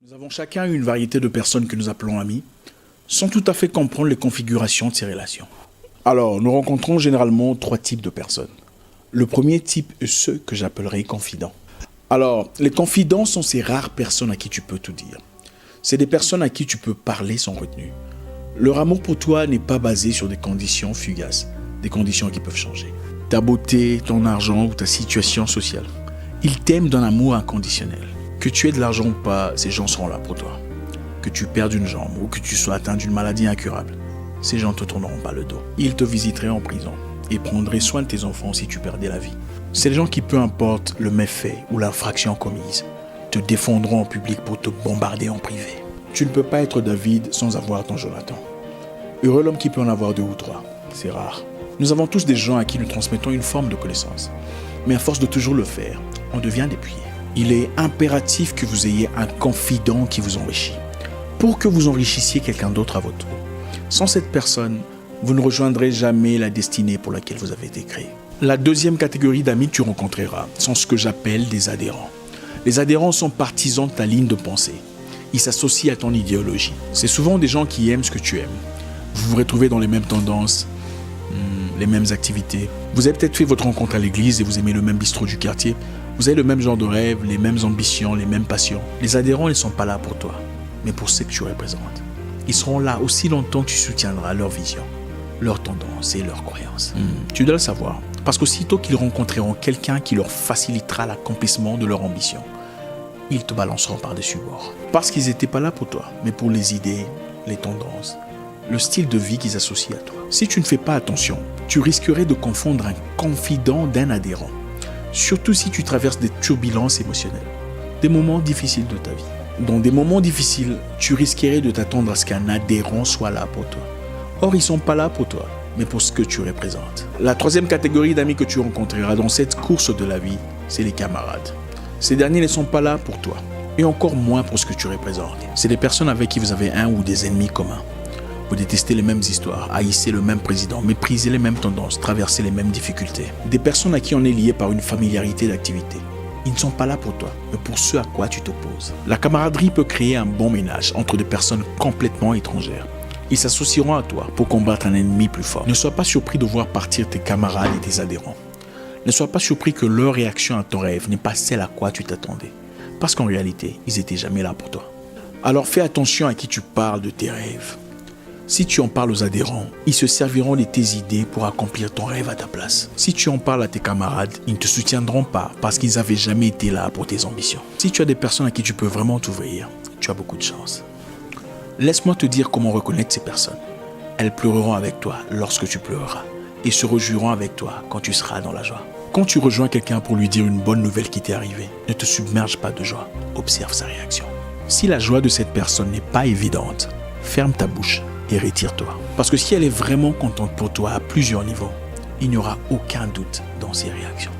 Nous avons chacun une variété de personnes que nous appelons amis, sans tout à fait comprendre les configurations de ces relations. Alors, nous rencontrons généralement trois types de personnes. Le premier type est ceux que j'appellerai confidents. Alors, les confidents sont ces rares personnes à qui tu peux tout dire. C'est des personnes à qui tu peux parler sans retenue. Leur amour pour toi n'est pas basé sur des conditions fugaces, des conditions qui peuvent changer. Ta beauté, ton argent ou ta situation sociale. Ils t'aiment d'un amour inconditionnel. Que tu aies de l'argent ou pas, ces gens seront là pour toi. Que tu perdes une jambe ou que tu sois atteint d'une maladie incurable, ces gens ne te tourneront pas le dos. Ils te visiteraient en prison et prendraient soin de tes enfants si tu perdais la vie. C'est les gens qui, peu importe le méfait ou l'infraction commise, te défendront en public pour te bombarder en privé. Tu ne peux pas être David sans avoir ton Jonathan. Heureux l'homme qui peut en avoir deux ou trois, c'est rare. Nous avons tous des gens à qui nous transmettons une forme de connaissance. Mais à force de toujours le faire, on devient dépouillé. Il est impératif que vous ayez un confident qui vous enrichit, pour que vous enrichissiez quelqu'un d'autre à votre tour. Sans cette personne, vous ne rejoindrez jamais la destinée pour laquelle vous avez été créé. La deuxième catégorie d'amis que tu rencontreras sont ce que j'appelle des adhérents. Les adhérents sont partisans de ta ligne de pensée. Ils s'associent à ton idéologie. C'est souvent des gens qui aiment ce que tu aimes. Vous vous retrouvez dans les mêmes tendances, les mêmes activités. Vous avez peut-être fait votre rencontre à l'église et vous aimez le même bistrot du quartier. Vous avez le même genre de rêve, les mêmes ambitions, les mêmes passions. Les adhérents, ils ne sont pas là pour toi, mais pour ceux que tu représentes. Ils seront là aussi longtemps que tu soutiendras leur vision, leurs tendances et leurs croyances. Tu dois le savoir, parce qu'aussitôt qu'ils rencontreront quelqu'un qui leur facilitera l'accomplissement de leur ambition, ils te balanceront par-dessus bord. Parce qu'ils n'étaient pas là pour toi, mais pour les idées, les tendances, le style de vie qu'ils associent à toi. Si tu ne fais pas attention, tu risquerais de confondre un confident d'un adhérent. Surtout si tu traverses des turbulences émotionnelles, des moments difficiles de ta vie. Dans des moments difficiles, tu risquerais de t'attendre à ce qu'un adhérent soit là pour toi. Or, ils ne sont pas là pour toi, mais pour ce que tu représentes. La troisième catégorie d'amis que tu rencontreras dans cette course de la vie, c'est les camarades. Ces derniers ne sont pas là pour toi, et encore moins pour ce que tu représentes. C'est des personnes avec qui vous avez un ou des ennemis communs. Vous détestez les mêmes histoires, haïssez le même président, méprisez les mêmes tendances, traversez les mêmes difficultés. Des personnes à qui on est lié par une familiarité d'activité. Ils ne sont pas là pour toi, mais pour ce à quoi tu t'opposes. La camaraderie peut créer un bon ménage entre des personnes complètement étrangères. Ils s'associeront à toi pour combattre un ennemi plus fort. Ne sois pas surpris de voir partir tes camarades et tes adhérents. Ne sois pas surpris que leur réaction à ton rêve n'est pas celle à quoi tu t'attendais. Parce qu'en réalité, ils n'étaient jamais là pour toi. Alors fais attention à qui tu parles de tes rêves. Si tu en parles aux adhérents, ils se serviront de tes idées pour accomplir ton rêve à ta place. Si tu en parles à tes camarades, ils ne te soutiendront pas parce qu'ils n'avaient jamais été là pour tes ambitions. Si tu as des personnes à qui tu peux vraiment t'ouvrir, tu as beaucoup de chance. Laisse-moi te dire comment reconnaître ces personnes. Elles pleureront avec toi lorsque tu pleureras et se réjouiront avec toi quand tu seras dans la joie. Quand tu rejoins quelqu'un pour lui dire une bonne nouvelle qui t'est arrivée, ne te submerge pas de joie, observe sa réaction. Si la joie de cette personne n'est pas évidente, ferme ta bouche et retire-toi. Parce que si elle est vraiment contente pour toi à plusieurs niveaux, il n'y aura aucun doute dans ses réactions.